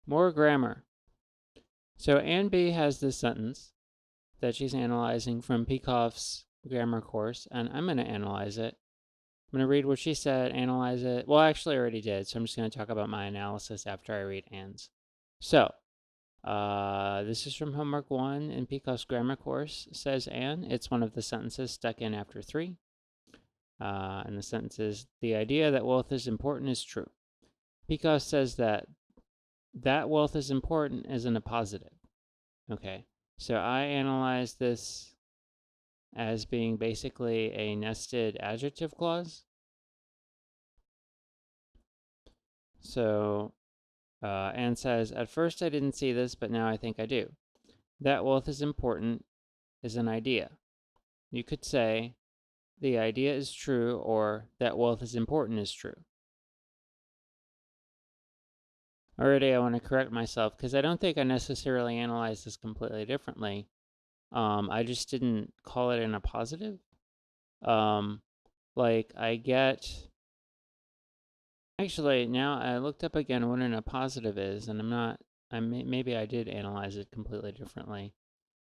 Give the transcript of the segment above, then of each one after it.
More grammar. So Anne B has this sentence that she's analyzing from Peikoff's grammar course, and I'm going to analyze it. I'm going to read what she said, analyze it. Well, actually, I already did, so I'm just going to talk about my analysis after I read Anne's. So, this is from homework 1 in Peikoff's grammar course, says Anne. It's one of the sentences stuck in after 3. And the sentence is, the idea that wealth is important is true. Peikoff says that wealth is important isn't a positive. Okay, so I analyze this as being basically a nested adjective clause. So Anne says, at first I didn't see this, but now I think I do. That wealth is important is an idea. You could say, the idea is true, or that wealth is important is true. Already I want to correct myself because I don't think I necessarily analyzed this completely differently. I just didn't call it in a positive. Like I get, actually now I looked up again what a positive is, and maybe I did analyze it completely differently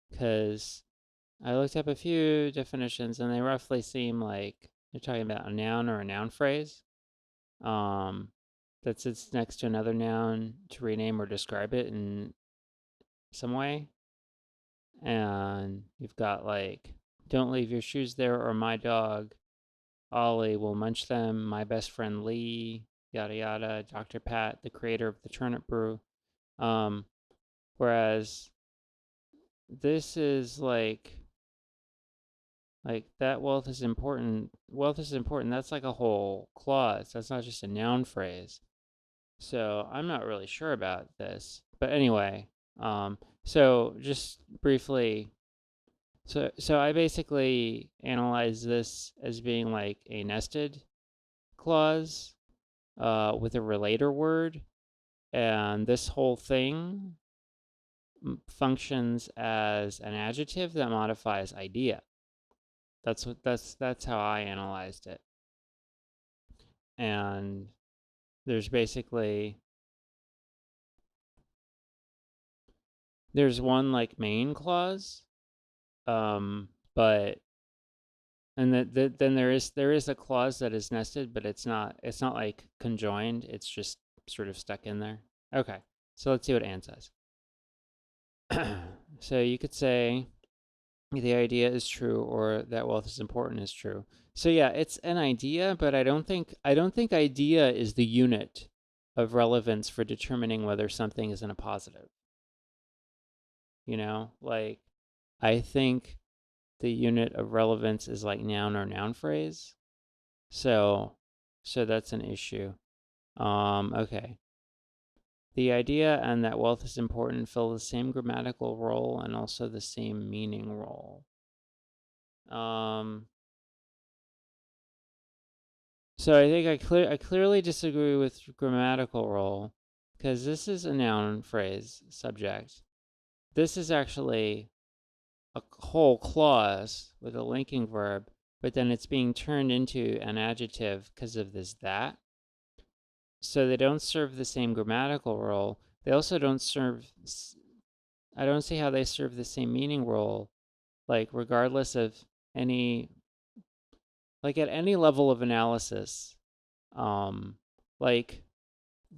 because I looked up a few definitions and they roughly seem like you're talking about a noun or a noun phrase that sits next to another noun to rename or describe it in some way. And you've got like, don't leave your shoes there, or my dog Ollie will munch them, my best friend Lee, yada yada, Dr. Pat, the creator of the turnip brew. Whereas this is like that wealth is important. Wealth is important. That's like a whole clause. That's not just a noun phrase. So I'm not really sure about this. But anyway, so just briefly, so I basically analyze this as being like a nested clause with a relator word, and this whole thing functions as an adjective that modifies idea. That's how I analyzed it. And there's basically one like main clause, but and then there is a clause that is nested, but it's not like conjoined. It's just sort of stuck in there. Okay, so let's see what Anne says. So you could say the idea is true, or that wealth is important is true. So yeah, it's an idea, but I don't think idea is the unit of relevance for determining whether something is in a positive. You know, like I think the unit of relevance is like noun or noun phrase. So that's an issue. Okay. The idea and that wealth is important fill the same grammatical role and also the same meaning role. So I think I clearly disagree with grammatical role because this is a noun phrase, subject. This is actually a whole clause with a linking verb, but then it's being turned into an adjective because of this that. So they don't serve the same grammatical role. They also don't serve, I don't see how they serve the same meaning role, like regardless of any, like at any level of analysis, like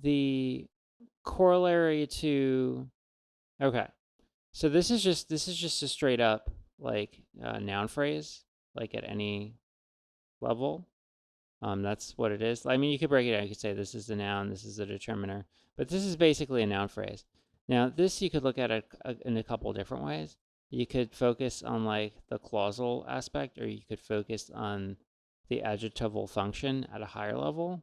the corollary to, okay, so this is just a straight up like noun phrase, like at any level. That's what it is. I mean, you could break it down. You could say this is a noun, this is a determiner, but this is basically a noun phrase. Now, this you could look at it in a couple different ways. You could focus on like the clausal aspect, or you could focus on the adjectival function at a higher level,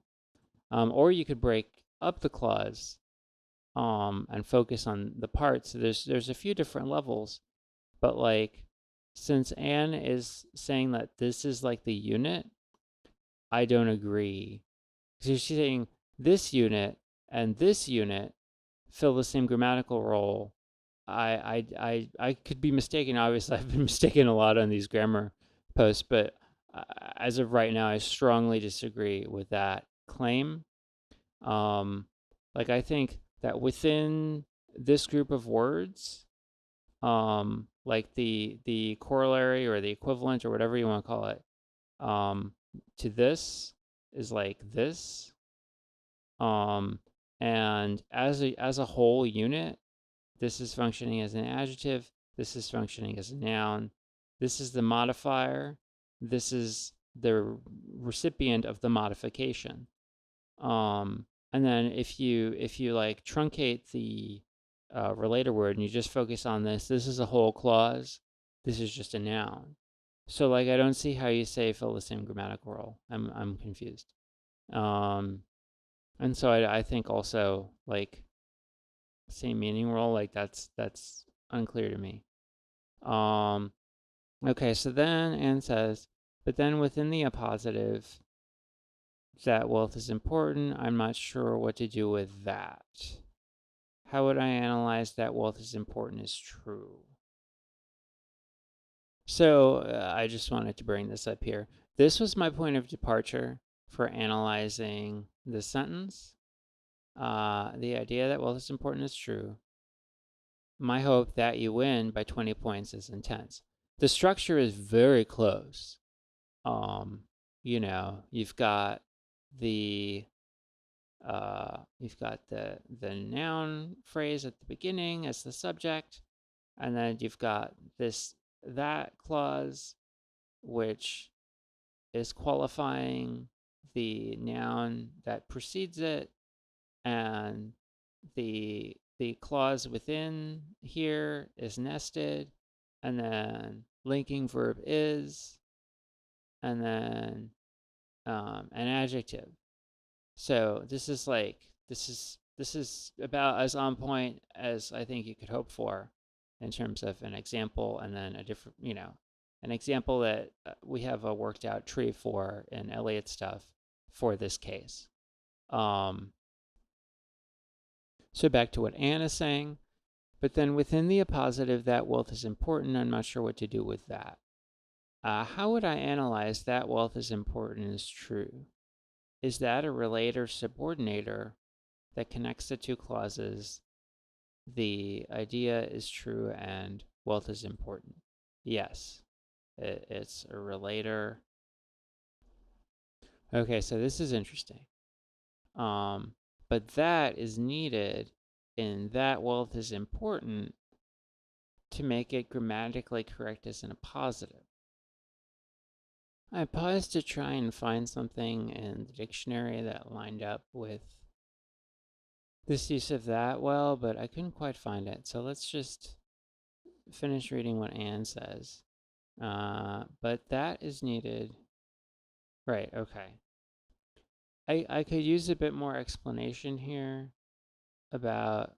or you could break up the clause and focus on the parts. So there's a few different levels, but like since Anne is saying that this is like the unit, I don't agree. So she's saying this unit and this unit fill the same grammatical role. I could be mistaken. Obviously, I've been mistaken a lot on these grammar posts, but as of right now, I strongly disagree with that claim. Like I think that within this group of words, like the corollary or the equivalent or whatever you want to call it, to this is like this, and as a whole unit, this is functioning as an adjective, this is functioning as a noun, this is the modifier, this is the recipient of the modification. And then if you like truncate the relator word and you just focus on this is a whole clause, this is just a noun. So like I don't see how you say fill the same grammatical role. I'm confused. And so I think also like same meaning role, like that's unclear to me. Okay, so then Anne says, but then within the appositive, that wealth is important. I'm not sure what to do with that. How would I analyze that wealth is important is true? So I just wanted to bring this up here. This was my point of departure for analyzing this sentence. The idea that wealth is important is true. My hope that you win by 20 points is intense. The structure is very close. You know, you've got the noun phrase at the beginning as the subject, and then you've got that clause, which is qualifying the noun that precedes it, and the clause within here is nested, and then linking verb is, and then an adjective. So this is about as on point as I think you could hope for in terms of an example, and then a different, an example that we have a worked out tree for in Elliott stuff for this case. So back to what Anne is saying, but then within the appositive, that wealth is important. I'm not sure what to do with that. How would I analyze that wealth is important is true? Is that a relator subordinator that connects the two clauses? The idea is true and wealth is important. Yes, it's a relator. Okay, so this is interesting. But that is needed in that wealth is important to make it grammatically correct as in a positive. I paused to try and find something in the dictionary that lined up with this use of that well, but I couldn't quite find it. So let's just finish reading what Anne says. But that is needed. Right, okay. I could use a bit more explanation here about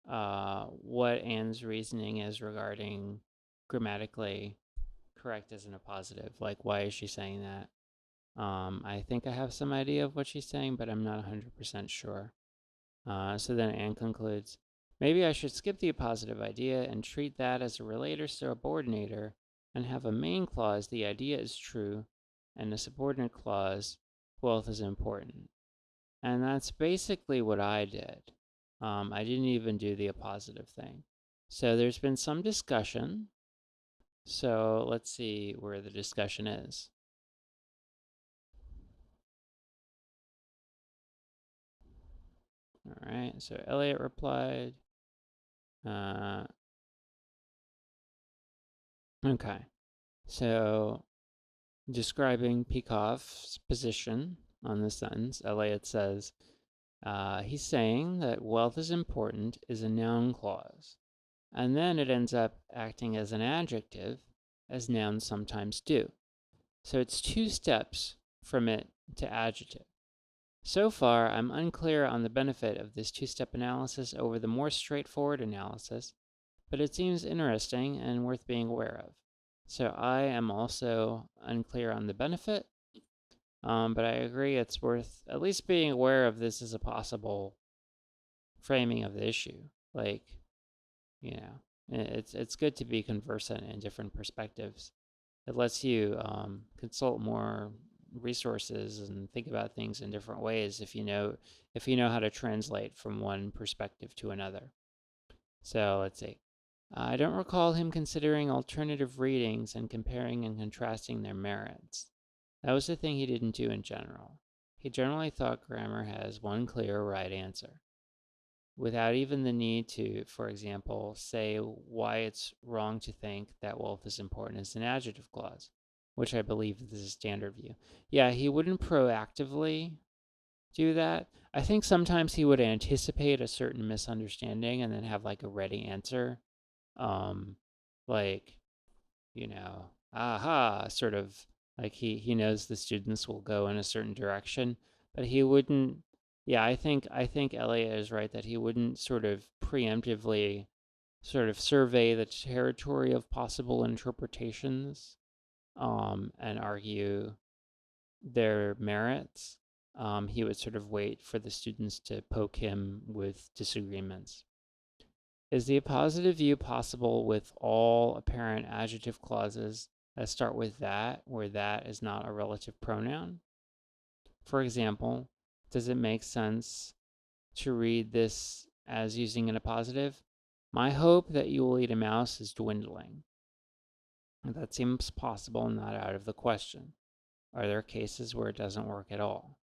what Anne's reasoning is regarding grammatically correct as in a positive. Like, why is she saying that? I think I have some idea of what she's saying, but I'm not 100% sure. So then Anne concludes, maybe I should skip the appositive idea and treat that as a relator subordinator and have a main clause, the idea is true, and a subordinate clause, wealth is important. And that's basically what I did. I didn't even do the appositive thing. So there's been some discussion. So let's see where the discussion is. All right, so Elliot replied. Okay, so describing Peikoff's position on this sentence, Elliot says, he's saying that wealth is important is a noun clause, and then it ends up acting as an adjective, as nouns sometimes do. So it's two steps from it to adjective. So far, I'm unclear on the benefit of this two-step analysis over the more straightforward analysis, but it seems interesting and worth being aware of. So I am also unclear on the benefit, but I agree it's worth at least being aware of this as a possible framing of the issue. Like, it's good to be conversant in different perspectives. It lets you consult more resources and think about things in different ways if you know how to translate from one perspective to another. So let's see. I don't recall him considering alternative readings and comparing and contrasting their merits. That was the thing he didn't do in general. He generally thought grammar has one clear right answer, without even the need to, for example, say why it's wrong to think that wolf is important as an adjective clause, which I believe is a standard view. Yeah, he wouldn't proactively do that. I think sometimes he would anticipate a certain misunderstanding and then have like a ready answer. Um, like, aha, sort of like he knows the students will go in a certain direction, but he wouldn't. Yeah, I think Elliot is right that he wouldn't sort of preemptively sort of survey the territory of possible interpretations, and argue their merits. He would sort of wait for the students to poke him with disagreements. Is the appositive view possible with all apparent adjective clauses that start with that, where that is not a relative pronoun? For example, does it make sense to read this as using an appositive? My hope that you will eat a mouse is dwindling. That seems possible and not out of the question. Are there cases where it doesn't work at all?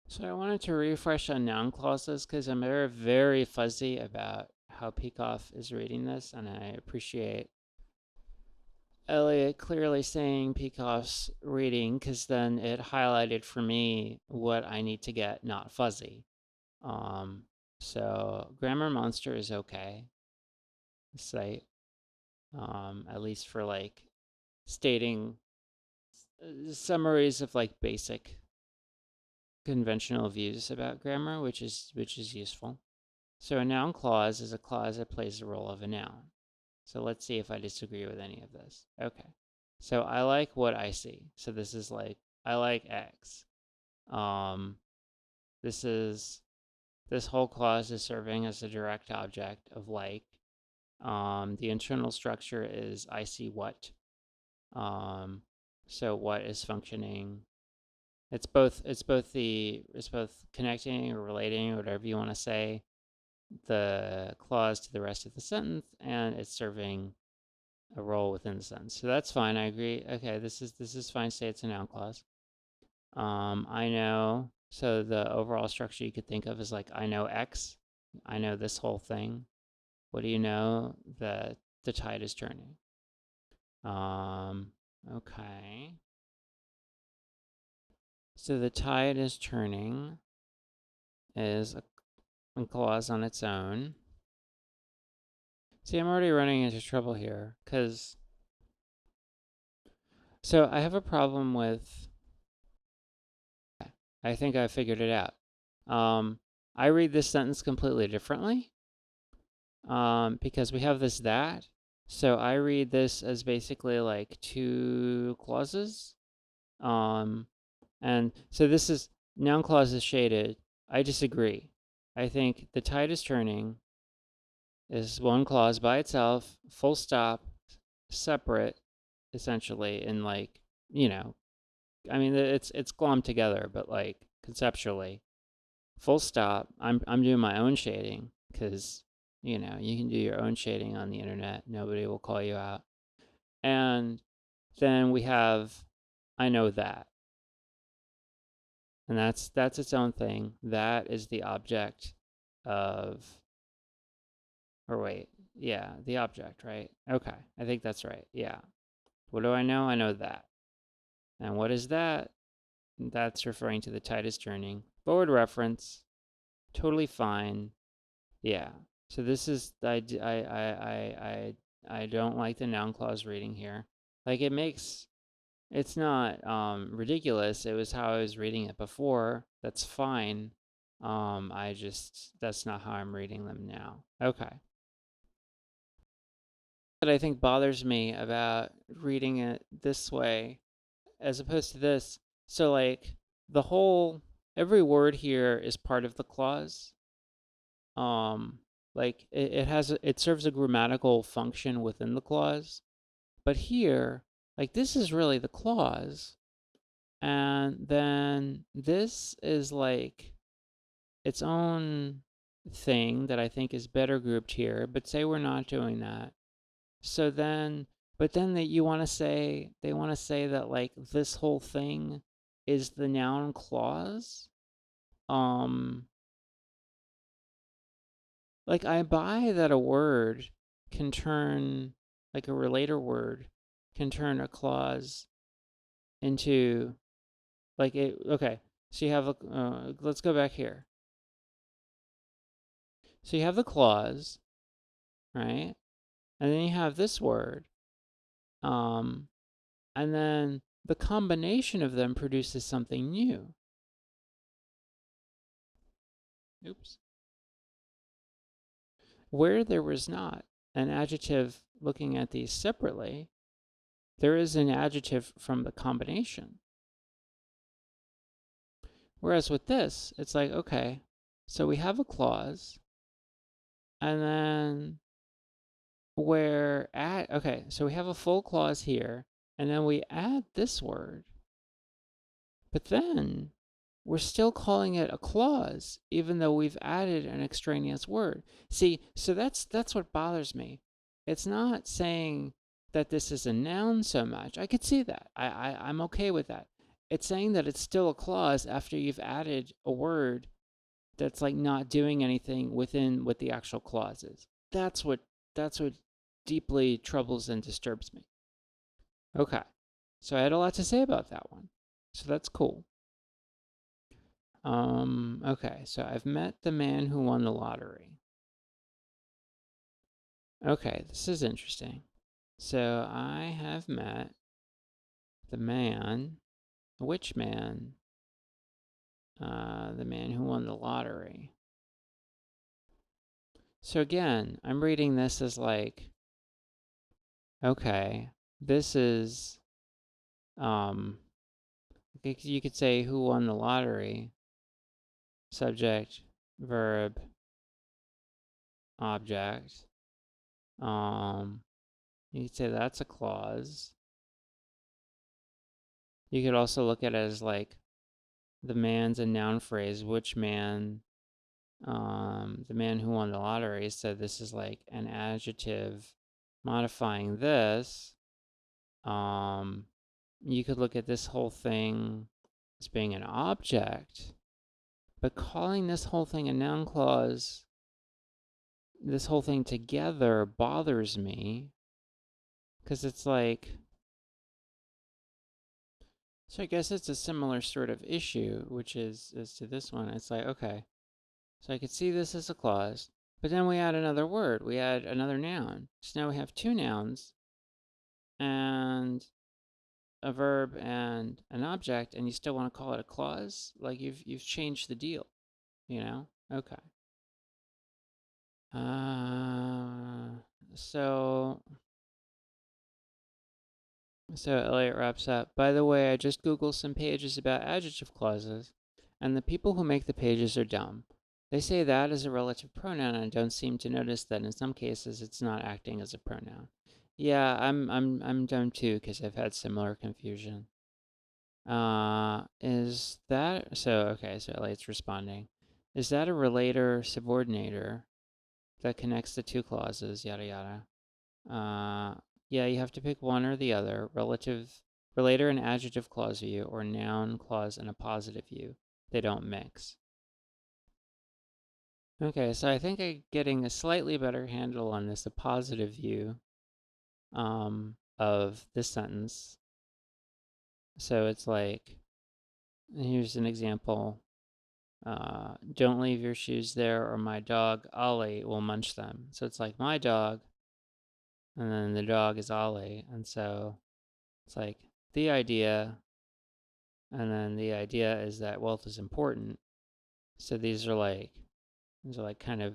So I wanted to refresh on noun clauses because I'm very, very fuzzy about how Peikoff is reading this, and I appreciate Elliot clearly saying Peikoff's reading because then it highlighted for me what I need to get not fuzzy. Um, so Grammar Monster is okay. Site, at least for like stating summaries of like basic conventional views about grammar, which is useful. So a noun clause is a clause that plays the role of a noun. So let's see if I disagree with any of this. Okay. So I like what I see. So this is like I like X. Um this whole clause is serving as a direct object of like. The internal structure is I see what. Um so what is functioning. It's both connecting or relating or whatever you want to say the clause to the rest of the sentence, and it's serving a role within the sentence. So that's fine. I agree. Okay, this is fine. Say it's a noun clause. I know. So the overall structure you could think of is like I know X. I know this whole thing. What do you know? That the tide is turning. Okay. So the tide is turning is a clause on its own. See, I'm already running into trouble here because so I have a problem with. I think I figured it out. I read this sentence completely differently because we have this that. So I read this as basically like two clauses. Um, and so this is noun clause is shaded. I disagree. I think the tide is turning is one clause by itself, full stop, separate, essentially, and like, you know, I mean it's glommed together, but like conceptually, full stop. I'm doing my own shading because you can do your own shading on the internet. Nobody will call you out. And then we have I know that, and that's its own thing. That is the object of, or wait, yeah, the object, right? Okay, I think that's right. Yeah. What do I know? I know that. And what is that? That's referring to the tide is turning. Forward reference, totally fine. Yeah. So this is I don't like the noun clause reading here. Like it's not ridiculous. It was how I was reading it before. That's fine. I just that's not how I'm reading them now. Okay. That I think bothers me about reading it this way as opposed to this. So like the whole every word here is part of the clause. Um like it serves a grammatical function within the clause. But here, like this is really the clause. And then this is like its own thing that I think is better grouped here. But say we're not doing that. So then, but then that you want to say, they want to say that like this whole thing is the noun clause. Like I buy that a word can turn, like a relator word can turn a clause into like it. Okay, so you have let's go back here. So you have the clause, right? And then you have this word, and then the combination of them produces something new. Oops. Where there was not an adjective looking at these separately, there is an adjective from the combination. Whereas with this, it's like, okay, so we have a clause, and then okay, so we have a full clause here, and then we add this word, but then we're still calling it a clause, even though we've added an extraneous word. See, so that's what bothers me. It's not saying that this is a noun so much. I could see that. I'm okay with that. It's saying that it's still a clause after you've added a word that's like not doing anything within what the actual clause is. That's what deeply troubles and disturbs me. Okay. So I had a lot to say about that one. So that's cool. Okay, so I've met the man who won the lottery. Okay, this is interesting. So I have met the man, which man? The man who won the lottery. So again, I'm reading this as like, okay, this is, you could say who won the lottery, subject, verb, object. You could say that's a clause. You could also look at it as like the man's a noun phrase, which man, the man who won the lottery. So this is like an adjective modifying this. You could look at this whole thing as being an object, but calling this whole thing a noun clause, this whole thing together bothers me because it's like, so I guess it's a similar sort of issue, which is as to this one. It's like, okay, so I could see this as a clause, but then we add another word, we add another noun. So now we have two nouns and a verb and an object, and you still want to call it a clause? Like you've changed the deal, you know? Okay. So Elliot wraps up. By the way, I just Googled some pages about adjective clauses, and the people who make the pages are dumb. They say that is a relative pronoun and don't seem to notice that in some cases it's not acting as a pronoun. Yeah, I'm dumb too because I've had similar confusion. Is that so? Okay, so Elliot's responding. Is that a relator subordinator that connects the two clauses? Yada yada. Yeah, you have to pick one or the other. Relator and adjective clause view, or noun clause and a positive view. They don't mix. Okay, so I think I'm getting a slightly better handle on this, a positive view of this sentence. So it's like, here's an example. Don't leave your shoes there or my dog Ollie will munch them. So it's like my dog, and then the dog is Ollie. And so it's like the idea, and then the idea is that wealth is important. So these are like kind of,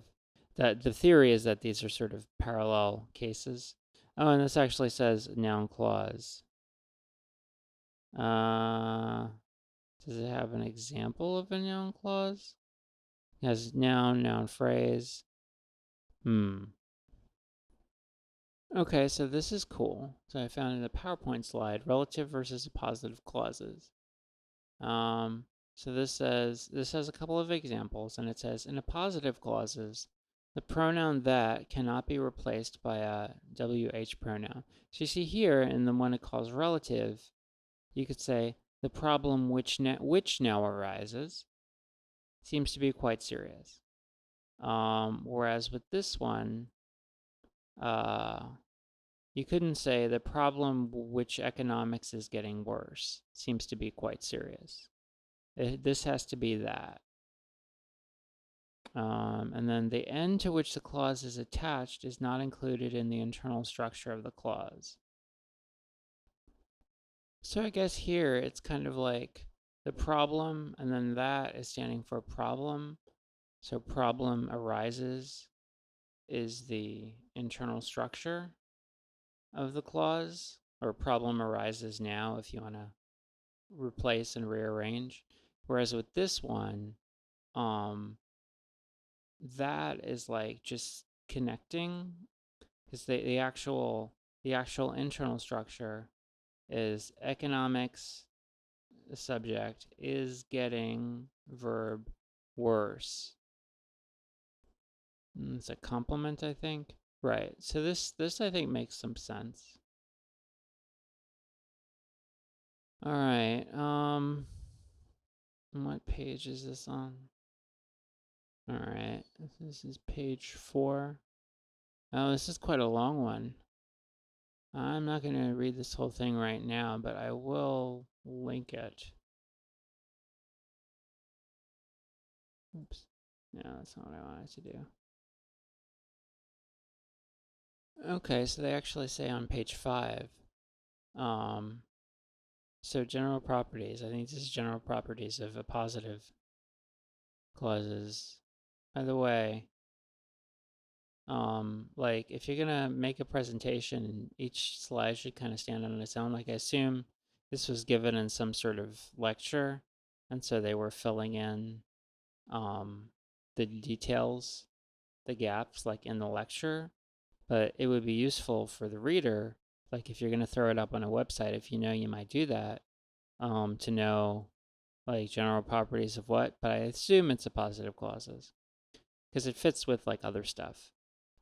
that the theory is that these are sort of parallel cases. Oh, and this actually says noun clause. Does it have an example of a noun clause? It has noun, noun phrase. Okay, so this is cool. So I found in the PowerPoint slide, relative versus positive clauses. So this has a couple of examples, and it says in a positive clauses, the pronoun that cannot be replaced by a WH pronoun. So you see here in the one it calls relative, you could say the problem which now arises seems to be quite serious. Whereas with this one, you couldn't say the problem which economics is getting worse seems to be quite serious. This has to be that. And then the end to which the clause is attached is not included in the internal structure of the clause. So I guess here it's kind of like the problem, and then that is standing for problem. So problem arises is the internal structure of the clause, or problem arises now if you want to replace and rearrange. Whereas with this one, that is like just connecting, because the actual internal structure is economics subject is getting verb worse. It's a complement, I think. Right. So this I think makes some sense. All right. What page is this on? All right. This is page 4. Oh, this is quite a long one. I'm not going to read this whole thing right now, but I will link it. Oops. No, that's not what I wanted to do. Okay, so they actually say on page 5. So general properties. I think this is general properties of a positive clauses. By the way, like if you're gonna make a presentation, each slide should kind of stand on its own. Like I assume this was given in some sort of lecture, and so they were filling in the details, the gaps, like in the lecture. But it would be useful for the reader, like if you're gonna throw it up on a website, if you know you might do that, to know like general properties of what. But I assume it's a positive clauses because it fits with like other stuff.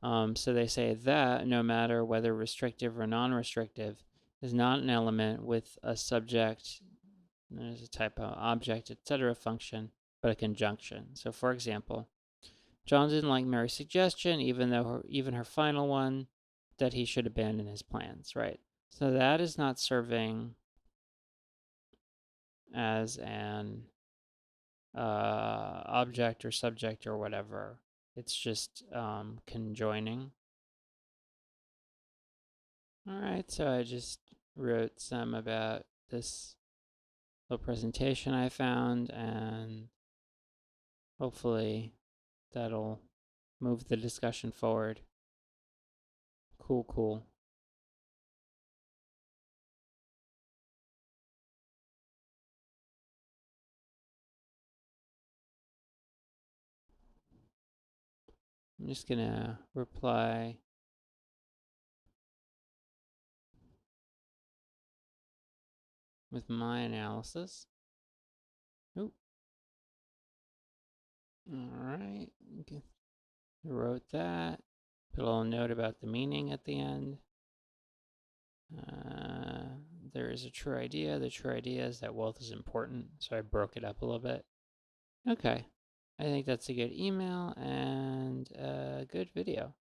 So they say that no matter whether restrictive or non-restrictive is not an element with a subject, there's a type of object, etc. function, but a conjunction. So for example, John didn't like Mary's suggestion, even though even her final one, that he should abandon his plans, right? So that is not serving as an object or subject or whatever. It's just conjoining. All right, so I just wrote some about this little presentation I found, and hopefully that'll move the discussion forward. Cool, cool. I'm just gonna reply with my analysis. Oop. All right. Okay. Wrote that. Put a little note about the meaning at the end. There is a true idea. The true idea is that wealth is important. So I broke it up a little bit. Okay. I think that's a good email and a good video.